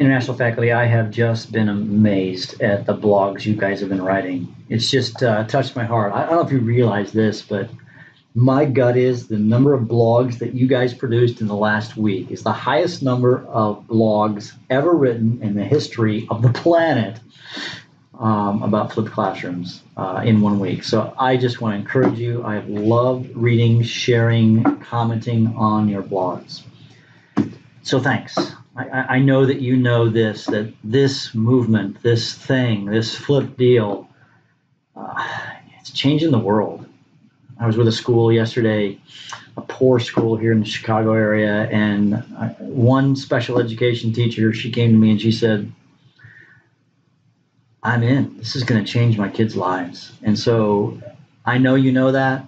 International faculty, I have just been amazed at the blogs you guys have been writing. It's just touched my heart. I don't know if you realize this, but my gut is the number of blogs that you guys produced in the last week is the highest number of blogs ever written in the history of the planet about flipped classrooms in 1 week. So I just want to encourage you. I have loved reading, sharing, commenting on your blogs. So thanks. I know that you know this, that this movement, this thing, this flip deal, it's changing the world. I was with a school yesterday, a poor school here in the Chicago area, and one special education teacher, she came to me and she said, I'm in. This is going to change my kids' lives. And so I know you know that,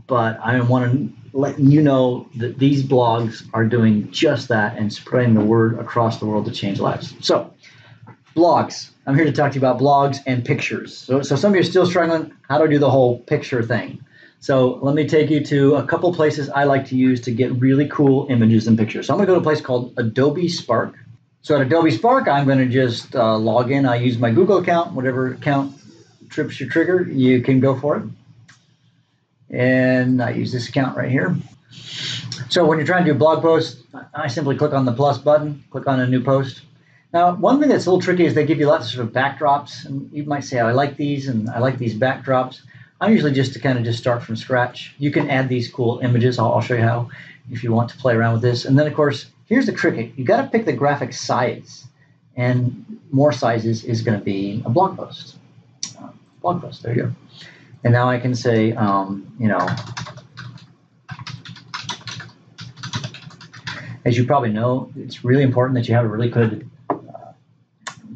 but I want to let you know that these blogs are doing just that and spreading the word across the world to change lives. So, blogs. I'm here to talk to you about blogs and pictures. So some of you are still struggling how to do the whole picture thing. So let me take you to a couple places I like to use to get really cool images and pictures. So I'm going to go to a place called Adobe Spark. So at Adobe Spark, I'm going to just log in. I use my Google account, whatever account trips your trigger, you can go for it. And I use this account right here. So when you're trying to do a blog post, I simply click on the plus button, click on a new post. Now, one thing that's a little tricky is they give you lots of sort of backdrops, and you might say, oh, I like these, and I like these backdrops. I'm usually just to kind of just start from scratch. You can add these cool images. I'll show you how if you want to play around with this. And then, of course, here's the trick. You got to pick the graphic size, and more sizes is going to be a blog post. There you go. And now I can say, as you probably know, it's really important that you have a really good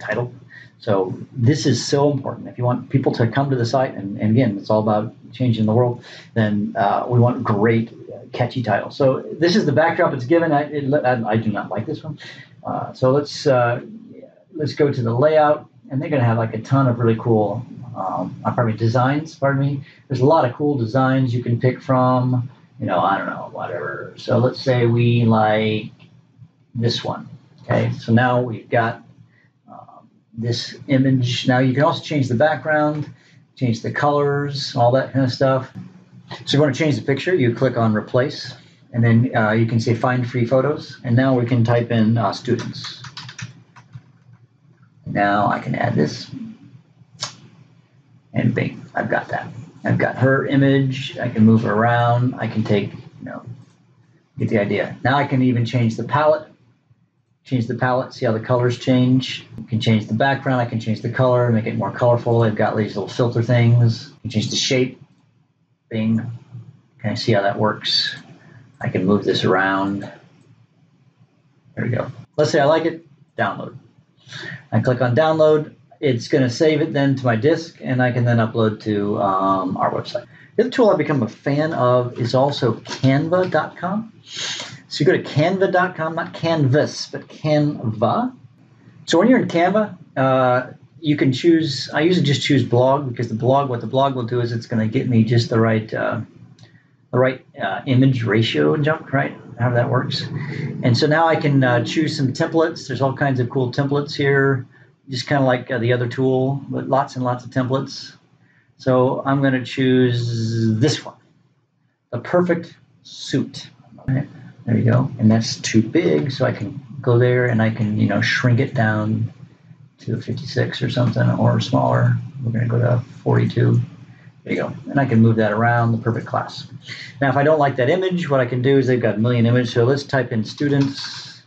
title. So this is so important. If you want people to come to the site, and again, it's all about changing the world, then we want great, catchy titles. So this is the backdrop it's given. I do not like this one. So let's go to the layout, and they're going to have like a ton of really cool designs. There's a lot of cool designs you can pick from. I don't know, whatever. So let's say we like this one. Okay, so now we've got this image. Now you can also change the background, change the colors, all that kind of stuff. So you want to change the picture, you click on replace, and then you can say find free photos, and now we can type in students. Now I can add this, and bing, I've got that. I've got her image, I can move her around, I can take, get the idea. Now I can even change the palette. See how the colors change. You can change the background, I can change the color, make it more colorful. I've got these little filter things. You can change the shape. Bing. Can I see how that works? I can move this around. There we go. Let's say I like it, download. I click on download. It's going to save it then to my disk, and I can then upload to our website. The other tool I've become a fan of is also canva.com. So you go to canva.com, not Canvas, but Canva. So when you're in Canva, you can choose, I usually just choose blog, because what the blog will do is it's going to get me just the right image ratio jump, right? How that works. And so now I can choose some templates. There's all kinds of cool templates here, just kind of like the other tool, but lots and lots of templates. So I'm going to choose this one, the perfect suit. Right, there you go. And that's too big, so I can go there and I can, shrink it down to 56 or something, or smaller. We're going to go to 42. There you go. And I can move that around, the perfect class. Now, if I don't like that image, what I can do is they've got a million images. So let's type in students.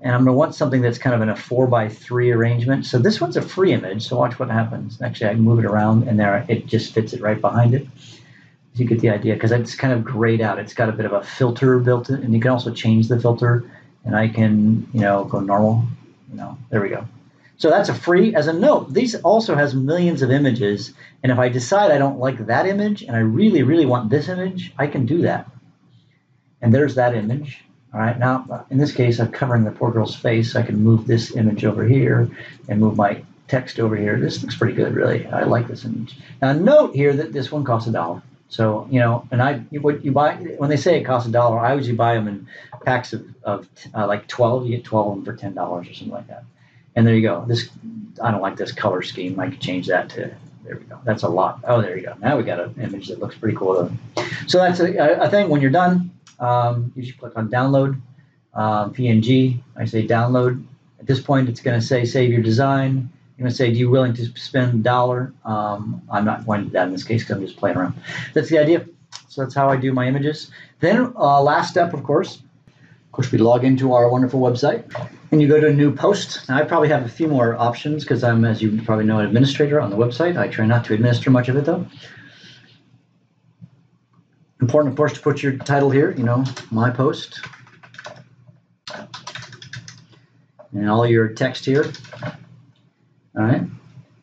And I'm going to want something that's kind of in a 4:3 arrangement. So this one's a free image, so watch what happens. Actually, I can move it around, and there it just fits it right behind it. You get the idea, because it's kind of grayed out. It's got a bit of a filter built in, and you can also change the filter. And I can, go normal. There we go. So that's a free. As a note, these also has millions of images, and if I decide I don't like that image and I really, really want this image, I can do that. And there's that image. All right, now in this case, I'm covering the poor girl's face. I can move this image over here and move my text over here. This looks pretty good, really. I like this image. Now note here that this one costs $1. So, what you buy, when they say it costs $1, I usually buy them in packs of like 12. You get 12 of them for $10 or something like that. And there you go. I don't like this color scheme. I could change that to, there we go. That's a lot. Oh, there you go. Now we got an image that looks pretty cool though. So that's a thing. When you're done, you should click on download, PNG. I say download. At this point, it's going to say save your design. You're going to say, do you willing to spend $1? I'm not going to do that in this case because I'm just playing around. That's the idea. So that's how I do my images. Then last step, of course, we log into our wonderful website and you go to new post. Now, I probably have a few more options because I'm, as you probably know, an administrator on the website. I try not to administer much of it though. Important, of course, to put your title here, my post. And all your text here. All right.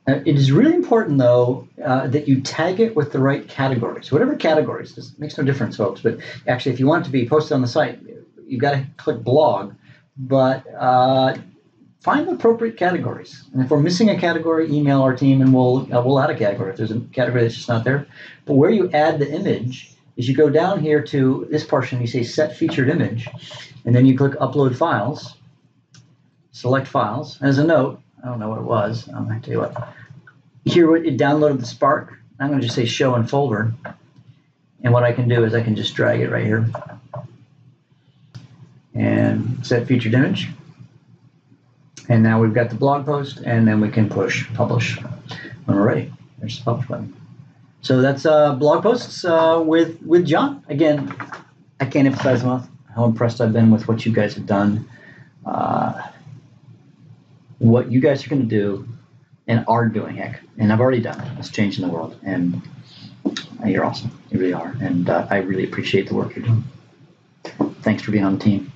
It is really important, though, that you tag it with the right categories. Whatever categories, this makes no difference, folks. But actually, if you want it to be posted on the site, you've got to click blog. But find the appropriate categories. And if we're missing a category, email our team and we'll add a category if there's a category that's just not there. But where you add the image is you go down here to this portion, you say set featured image, and then you click upload files, select files. As a note, I don't know what it was. I'm going to tell you what. Here it downloaded the Spark. I'm going to just say show in folder. And what I can do is I can just drag it right here. And set featured image. And now we've got the blog post, and then we can push publish when we're ready. There's the publish button. So that's blog posts with John. Again, I can't emphasize enough how impressed I've been with what you guys have done. What you guys are going to do and are doing, heck, and I've already done. It's changing the world, and you're awesome. You really are, and I really appreciate the work you're doing. Thanks for being on the team.